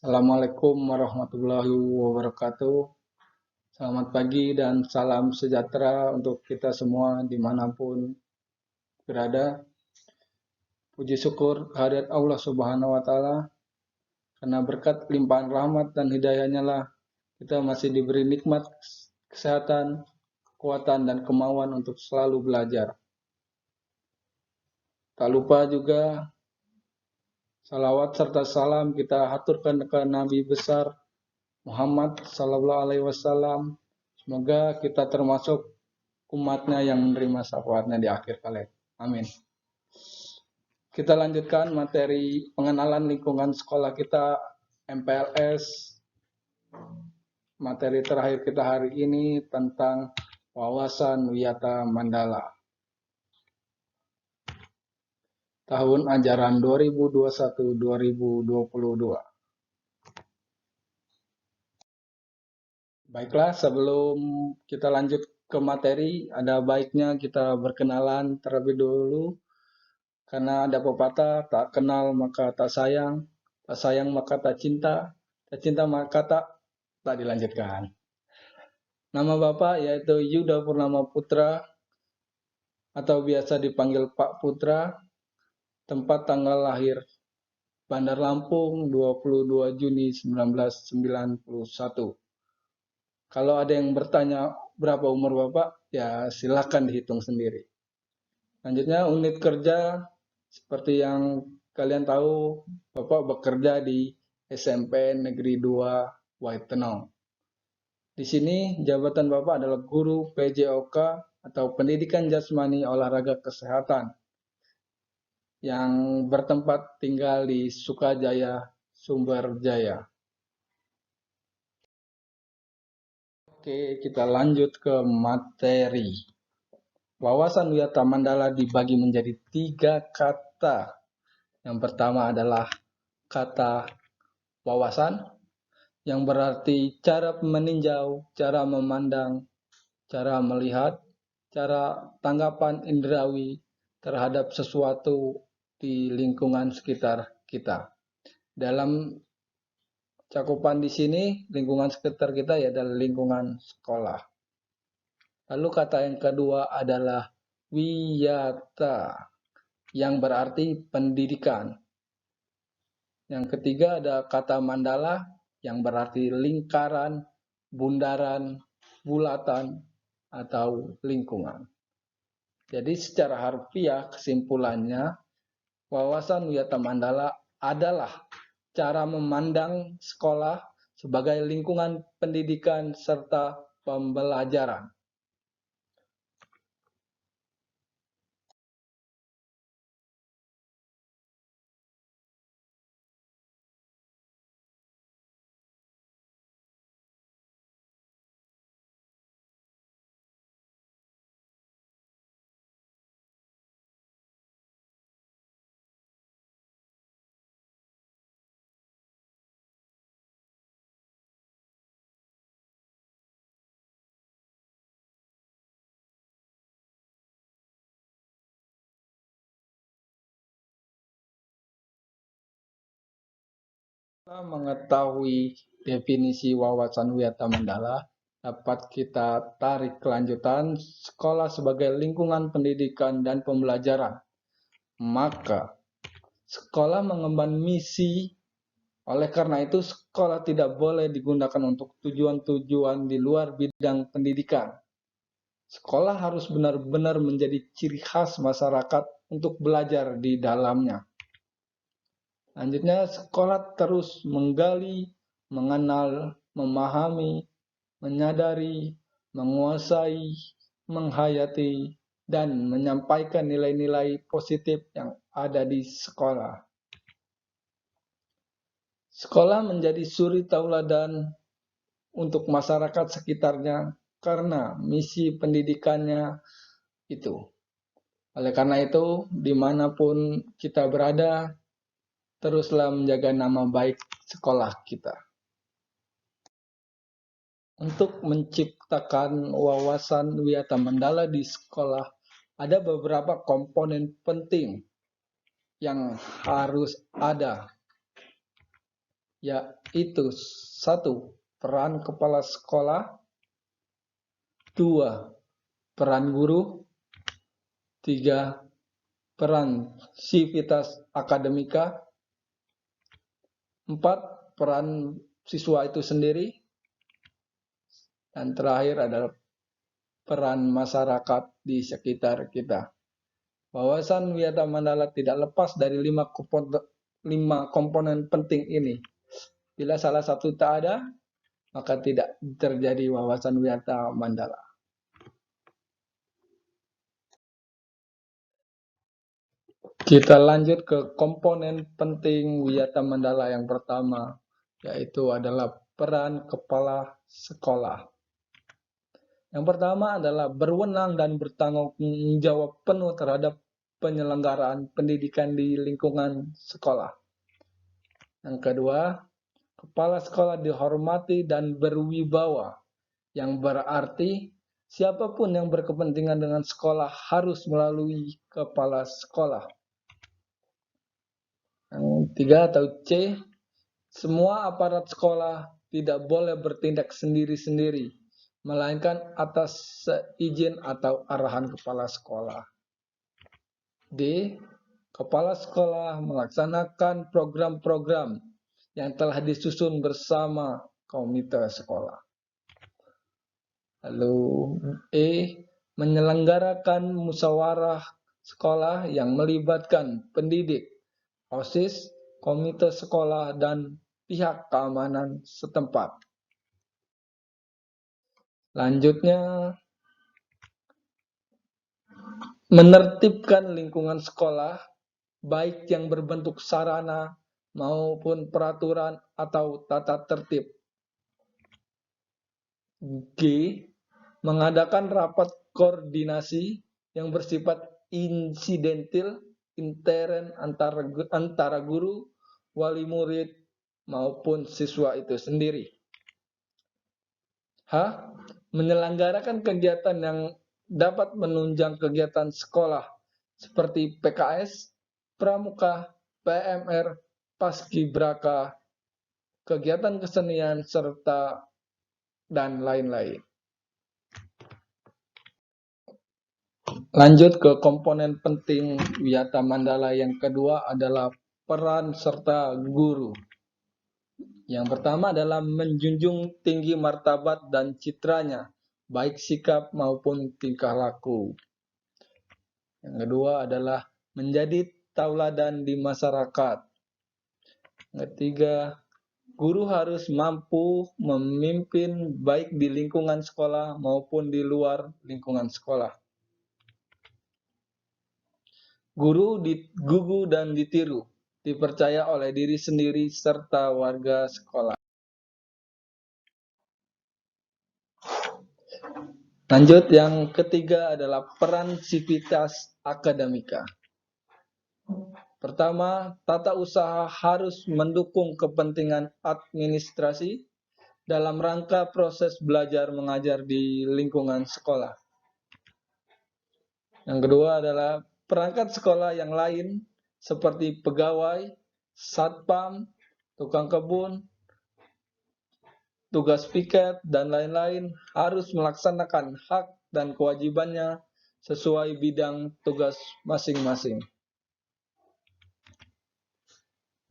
Assalamualaikum warahmatullahi wabarakatuh. Selamat pagi dan salam sejahtera untuk kita semua dimanapun berada. Puji syukur kehadirat Allah Subhanahu wa Ta'ala, karena berkat limpahan rahmat dan hidayahnya lah kita masih diberi nikmat kesehatan, kekuatan, dan kemauan untuk selalu belajar. Tak lupa juga salawat serta salam kita haturkan ke Nabi besar Muhammad Sallallahu Alaihi Wasallam. Semoga kita termasuk umatnya yang menerima syafaatnya di akhir kala. Amin. Kita lanjutkan materi pengenalan lingkungan sekolah kita, MPLS. Materi terakhir kita hari ini tentang wawasan Wiyata Mandala. Tahun ajaran 2021-2022. Baiklah, sebelum kita lanjut ke materi, ada baiknya kita berkenalan terlebih dulu. Karena ada pepatah, tak kenal maka tak sayang maka tak cinta maka tak dilanjutkan. Nama Bapak yaitu Yuda Purnama Putra atau biasa dipanggil Pak Putra. Tempat tanggal lahir Bandar Lampung 22 Juni 1991. Kalau ada yang bertanya berapa umur Bapak, ya silakan dihitung sendiri. Selanjutnya unit kerja, seperti yang kalian tahu, Bapak bekerja di SMP Negeri 2 Waitenong. Di sini jabatan Bapak adalah guru PJOK atau Pendidikan Jasmani Olahraga Kesehatan yang bertempat tinggal di Sukajaya, Sumber Jaya. Oke, kita lanjut ke materi. Wawasan Wiyata Mandala dibagi menjadi 3 kata. Yang pertama adalah kata wawasan, yang berarti cara meninjau, cara memandang, cara melihat, cara tanggapan indrawi terhadap sesuatu di lingkungan sekitar kita. Dalam cakupan di sini, lingkungan sekitar kita ya adalah lingkungan sekolah. Lalu kata yang kedua adalah wiyata, yang berarti pendidikan. Yang ketiga ada kata mandala, yang berarti lingkaran, bundaran, bulatan, atau lingkungan. Jadi secara harfiah kesimpulannya, wawasan Wiyata Mandala adalah cara memandang sekolah sebagai lingkungan pendidikan serta pembelajaran. Setelah mengetahui definisi wawasan Wiyata Mandala, dapat kita tarik kelanjutan sekolah sebagai lingkungan pendidikan dan pembelajaran. Maka, sekolah mengemban misi, oleh karena itu sekolah tidak boleh digunakan untuk tujuan-tujuan di luar bidang pendidikan. Sekolah harus benar-benar menjadi ciri khas masyarakat untuk belajar di dalamnya. Selanjutnya, sekolah terus menggali, mengenal, memahami, menyadari, menguasai, menghayati, dan menyampaikan nilai-nilai positif yang ada di sekolah. Sekolah menjadi suri tauladan untuk masyarakat sekitarnya karena misi pendidikannya itu. Oleh karena itu, dimanapun kita berada, teruslah menjaga nama baik sekolah kita. Untuk menciptakan wawasan Wiyata Mandala di sekolah, ada beberapa komponen penting yang harus ada. yaitu 1. Peran kepala sekolah, 2. Peran guru, 3. Peran sivitas akademika, 4. Peran siswa itu sendiri, dan terakhir adalah peran masyarakat di sekitar kita. Wawasan Wiyata Mandala tidak lepas dari 5 komponen penting ini. Bila salah satu tak ada, maka tidak terjadi wawasan Wiyata Mandala. Kita lanjut ke komponen penting Wiyata Mandala yang pertama, yaitu adalah peran kepala sekolah. Yang pertama adalah berwenang dan bertanggung jawab penuh terhadap penyelenggaraan pendidikan di lingkungan sekolah. Yang kedua, kepala sekolah dihormati dan berwibawa, yang berarti siapapun yang berkepentingan dengan sekolah harus melalui kepala sekolah. Yang tiga atau C, semua aparat sekolah tidak boleh bertindak sendiri-sendiri, melainkan atas seizin atau arahan kepala sekolah. D. Kepala sekolah melaksanakan program-program yang telah disusun bersama komite sekolah. Lalu E. Menyelenggarakan musyawarah sekolah yang melibatkan pendidik, OSIS, komite sekolah, dan pihak keamanan setempat. Lanjutnya, menertibkan lingkungan sekolah, baik yang berbentuk sarana maupun peraturan atau tata tertib. G. Mengadakan rapat koordinasi yang bersifat insidentil, intern antara guru, wali murid, maupun siswa itu sendiri. H. Menyelenggarakan kegiatan yang dapat menunjang kegiatan sekolah seperti PKS, pramuka, PMR, paskibraka, kegiatan kesenian, serta dan lain-lain. Lanjut ke komponen penting Wiyata Mandala yang kedua adalah peran serta guru. Yang pertama adalah menjunjung tinggi martabat dan citranya, baik sikap maupun tingkah laku. Yang kedua adalah menjadi tauladan di masyarakat. Yang ketiga, guru harus mampu memimpin baik di lingkungan sekolah maupun di luar lingkungan sekolah. Guru digugu dan ditiru, dipercaya oleh diri sendiri serta warga sekolah. Lanjut, yang ketiga adalah peran sivitas akademika. Pertama, tata usaha harus mendukung kepentingan administrasi dalam rangka proses belajar mengajar di lingkungan sekolah. Yang kedua adalah perangkat sekolah yang lain seperti pegawai, satpam, tukang kebun, tugas piket, dan lain-lain harus melaksanakan hak dan kewajibannya sesuai bidang tugas masing-masing.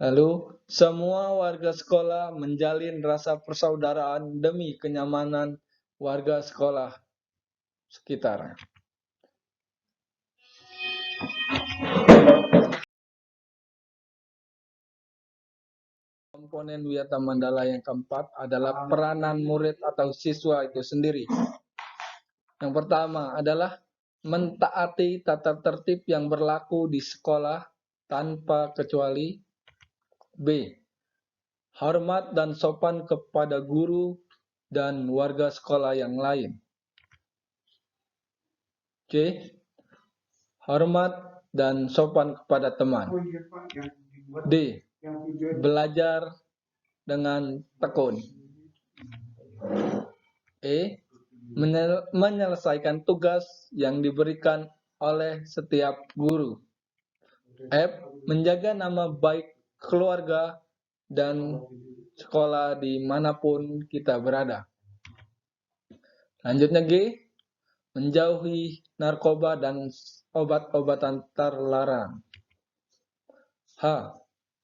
Lalu, semua warga sekolah menjalin rasa persaudaraan demi kenyamanan warga sekolah sekitar. Komponen Wiyata Mandala yang keempat adalah peranan murid atau siswa itu sendiri. Yang pertama adalah mentaati tata tertib yang berlaku di sekolah tanpa kecuali. B. Hormat dan sopan kepada guru dan warga sekolah yang lain. C. Hormat dan sopan kepada teman. D. Belajar dengan tekun. E. Menyelesaikan tugas yang diberikan oleh setiap guru. F. Menjaga nama baik keluarga dan sekolah dimanapun kita berada. Lanjutnya G, menjauhi narkoba dan obat-obatan terlarang. H,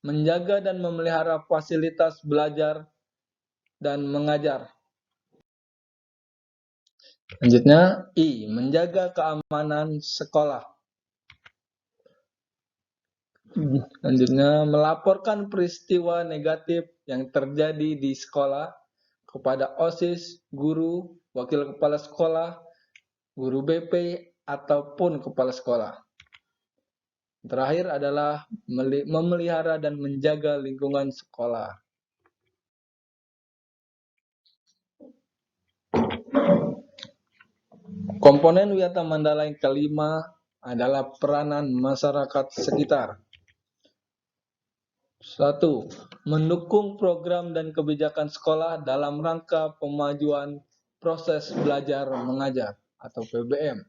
menjaga dan memelihara fasilitas belajar dan mengajar. Lanjutnya I, menjaga keamanan sekolah. Lanjutnya, melaporkan peristiwa negatif yang terjadi di sekolah kepada OSIS, guru, wakil kepala sekolah, guru BP, ataupun kepala sekolah. Terakhir adalah memelihara dan menjaga lingkungan sekolah. Komponen Wiyata Mandala yang kelima adalah peranan masyarakat sekitar. 1. Mendukung program dan kebijakan sekolah dalam rangka pemajuan proses belajar mengajar atau PBM.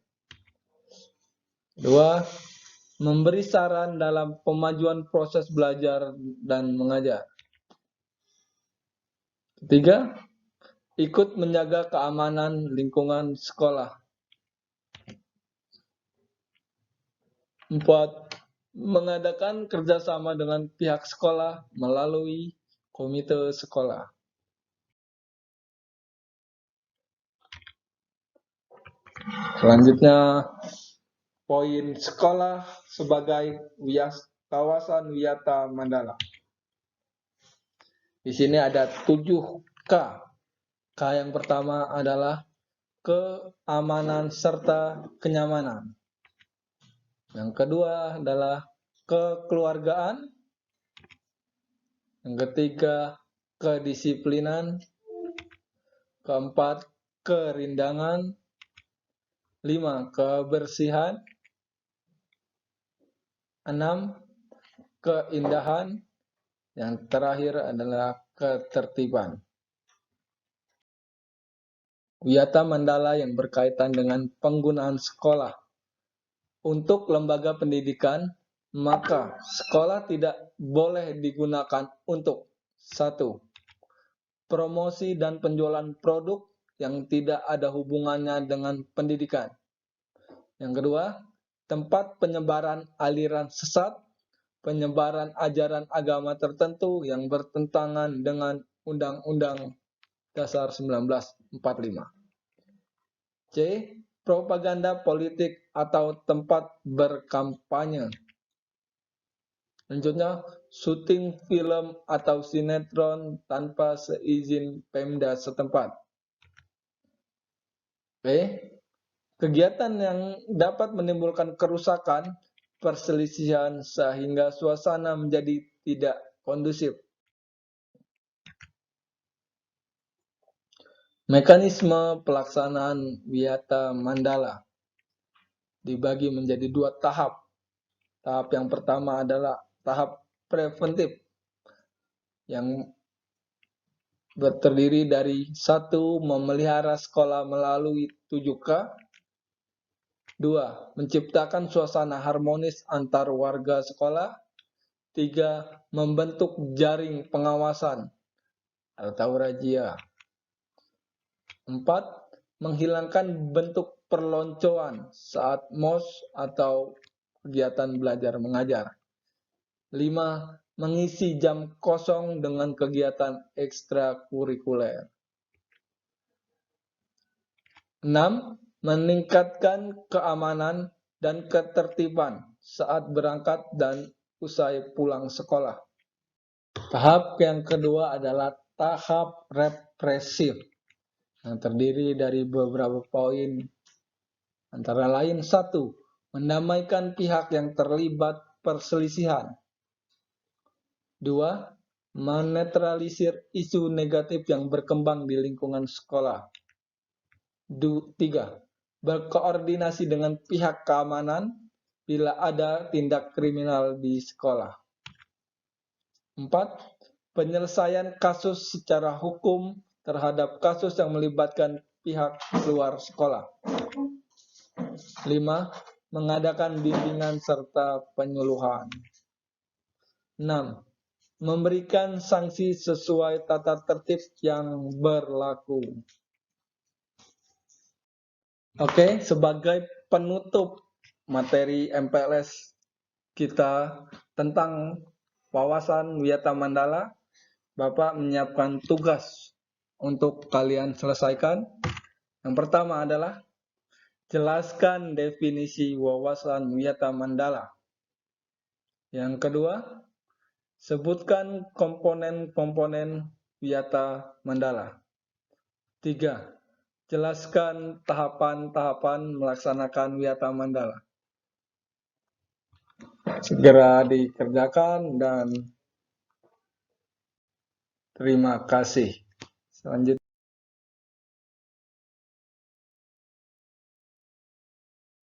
2. Memberi saran dalam pemajuan proses belajar dan mengajar. 3. Ikut menjaga keamanan lingkungan sekolah. 4. Mengadakan kerjasama dengan pihak sekolah melalui komite sekolah. Selanjutnya, poin sekolah sebagai kawasan Wiyata Mandala. Di sini ada 7K. K yang pertama adalah keamanan serta kenyamanan. Yang kedua adalah kekeluargaan. Yang ketiga, kedisiplinan. Keempat, kerindangan. 5, kebersihan. 6, keindahan. Yang terakhir adalah ketertiban. Wiyata Mandala yang berkaitan dengan penggunaan sekolah. Untuk lembaga pendidikan, maka sekolah tidak boleh digunakan untuk 1. Promosi dan penjualan produk yang tidak ada hubungannya dengan pendidikan. Yang kedua, tempat penyebaran aliran sesat, penyebaran ajaran agama tertentu yang bertentangan dengan Undang-Undang Dasar 1945. C. Propaganda politik atau tempat berkampanye. Lanjutnya, syuting film atau sinetron tanpa seizin Pemda setempat. B. Kegiatan yang dapat menimbulkan kerusakan, perselisihan sehingga suasana menjadi tidak kondusif. Mekanisme pelaksanaan Wiyata Mandala dibagi menjadi 2 tahap. Tahap yang pertama adalah tahap preventif yang terdiri dari 1. Memelihara sekolah melalui 7K. 2. Menciptakan suasana harmonis antar warga sekolah. 3. Membentuk jaring pengawasan atau razia. 4. Menghilangkan bentuk perloncoan saat MOS atau kegiatan belajar mengajar. 5. Mengisi jam kosong dengan kegiatan ekstrakurikuler. 6. Meningkatkan keamanan dan ketertiban saat berangkat dan usai pulang sekolah. Tahap yang kedua adalah tahap represif yang terdiri dari beberapa poin, antara lain 1. Mendamaikan pihak yang terlibat perselisihan. 2. Menetralisir isu negatif yang berkembang di lingkungan sekolah. 3. Berkoordinasi dengan pihak keamanan bila ada tindak kriminal di sekolah. 4. Penyelesaian kasus secara hukum terhadap kasus yang melibatkan pihak luar sekolah. 5. Mengadakan bimbingan serta penyuluhan. 6. memberikan sanksi sesuai tata tertib yang berlaku. Oke, sebagai penutup materi MPLS kita tentang wawasan Wiyata Mandala, Bapak menyiapkan tugas untuk kalian selesaikan. Yang pertama adalah jelaskan definisi wawasan Wiyata Mandala. Yang kedua, sebutkan komponen-komponen Wiyata Mandala. 3. Jelaskan tahapan-tahapan melaksanakan Wiyata Mandala. Segera dikerjakan dan terima kasih. Selanjutnya.